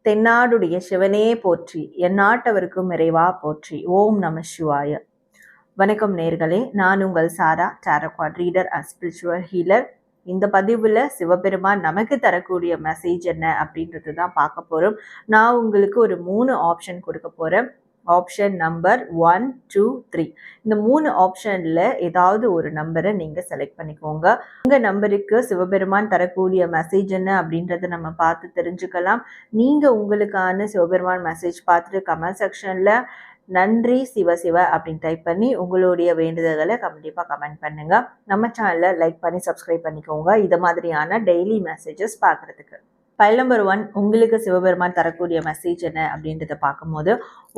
தென்னாடுடைய சிவனே போற்றி, எந்நாட்டவருக்கும் இறைவா போற்றி. ஓம் நம சிவாய. வணக்கம் நேர்களே, நான் உங்கள் Sara, tarot card reader and spiritual healer. இந்த பதிவில் சிவபெருமான் நமக்கு தரக்கூடிய மெசேஜ் என்ன அப்படின்றது தான் பார்க்க போகிறோம். நான் உங்களுக்கு ஒரு 3 ஆப்ஷன் கொடுக்க போகிறேன். Option number 1, 2, 3. இந்த 3 ஆப்ஷனில் ஏதாவது ஒரு நம்பரை நீங்கள் செலக்ட் பண்ணிக்கோங்க. உங்கள் நம்பருக்கு சிவபெருமான் தரக்கூடிய மெசேஜ் என்ன அப்படின்றத நம்ம பார்த்து தெரிஞ்சுக்கலாம். நீங்கள் உங்களுக்கான சிவபெருமான் மெசேஜ் பார்த்துட்டு கமெண்ட் செக்ஷனில் நன்றி சிவ அப்படின்னு டைப் பண்ணி உங்களுடைய வேண்டுதல்களை கண்டிப்பாக கமெண்ட் பண்ணுங்கள். நம்ம சேனலை லைக் பண்ணி சப்ஸ்கிரைப் பண்ணிக்கோங்க இது மாதிரியான டெய்லி மெசேஜஸ் பார்க்குறதுக்கு. ஃபைல் நம்பர் 1, உங்களுக்கு சிவபெருமான் தரக்கூடிய மெசேஜ் என்ன அப்படின்றத பார்க்கும்போது,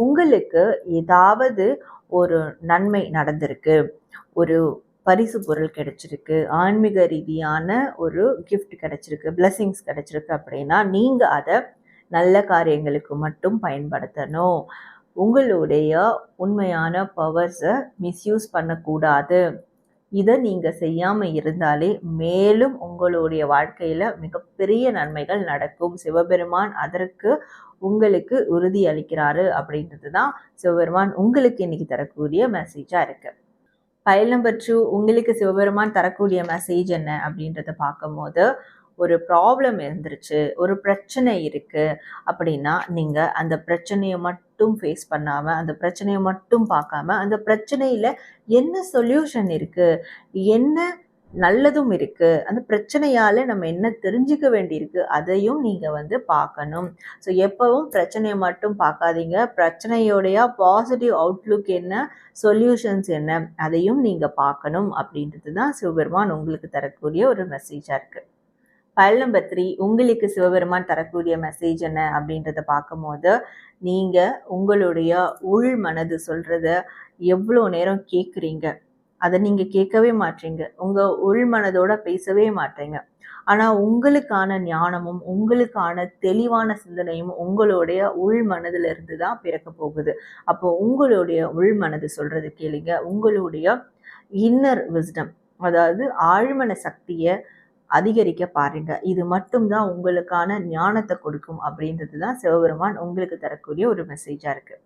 உங்களுக்கு ஏதாவது ஒரு நன்மை நடந்திருக்கு, ஒரு பரிசு பொருள் கிடைச்சிருக்கு, ஆன்மீக ரீதியான ஒரு கிஃப்ட் கிடைச்சிருக்கு, பிளெஸிங்ஸ் கிடைச்சிருக்கு அப்படின்னா நீங்கள் அதை நல்ல காரியங்களுக்கு மட்டும் பயன்படுத்தணும். உங்களுடைய உண்மையான பவர்ஸை மிஸ்யூஸ் பண்ணக்கூடாது. இதை நீங்கள் செய்யாமல் இருந்தாலே மேலும் உங்களுடைய வாழ்க்கையில் மிகப்பெரிய நன்மைகள் நடக்கும். சிவபெருமான் அதற்கு உங்களுக்கு உறுதி அளிக்கிறாரு அப்படின்றது தான் சிவபெருமான் உங்களுக்கு இன்னைக்கு தரக்கூடிய மெசேஜாக இருக்கு. ஃபைல் நம்பர் 2, உங்களுக்கு சிவபெருமான் தரக்கூடிய மெசேஜ் என்ன அப்படின்றத பார்க்கும்போது, ஒரு ப்ராப்ளம் இருந்துருச்சு, ஒரு பிரச்சனை இருக்குது அப்படின்னா நீங்கள் அந்த பிரச்சனையை மட்டும் ஃபேஸ் பண்ணாமல், அந்த பிரச்சனையை மட்டும் பார்க்காம, அந்த பிரச்சனையில் என்ன சொல்யூஷன் இருக்குது, என்ன நல்லதும் இருக்குது, அந்த பிரச்சனையால் நம்ம என்ன தெரிஞ்சுக்க வேண்டியிருக்கு அதையும் நீங்கள் பார்க்கணும். ஸோ எப்பவும் பிரச்சனையை மட்டும் பார்க்காதீங்க, பிரச்சனையோடைய பாசிட்டிவ் அவுட்லுக் என்ன, சொல்யூஷன்ஸ் என்ன அதையும் நீங்கள் பார்க்கணும் அப்படின்றது தான் சிவபெருமான் உங்களுக்கு தரக்கூடிய ஒரு மெசேஜாக இருக்குது. ஃபைல் நம்பர் 3, உங்களுக்கு சிவபெருமான் தரக்கூடிய மெசேஜ் என்ன அப்படின்றத பார்க்கும்போது, நீங்கள் உங்களுடைய உள் மனது சொல்கிறத எவ்வளோ நேரம் கேட்குறீங்க, அதை நீங்கள் கேட்கவே மாட்டீங்க, உங்கள் உள் மனதோட பேசவே மாட்டீங்க. ஆனால் உங்களுக்கான ஞானமும் உங்களுக்கான தெளிவான சிந்தனையும் உங்களுடைய உள் மனதிலிருந்து தான் பிறக்க போகுது. அப்போ உங்களுடைய உள் மனது சொல்கிறது கேளுங்க. உங்களுடைய இன்னர் விஸ்டம், அதாவது ஆழ்மன சக்தியை அதிகரிக்க பாருங்க. இது மட்டும்தான் உங்களுக்கான ஞானத்தை கொடுக்கும் அப்படின்றது தான் சிவபெருமான் உங்களுக்கு தரக்கூடிய ஒரு மெசேஜாக இருக்குது.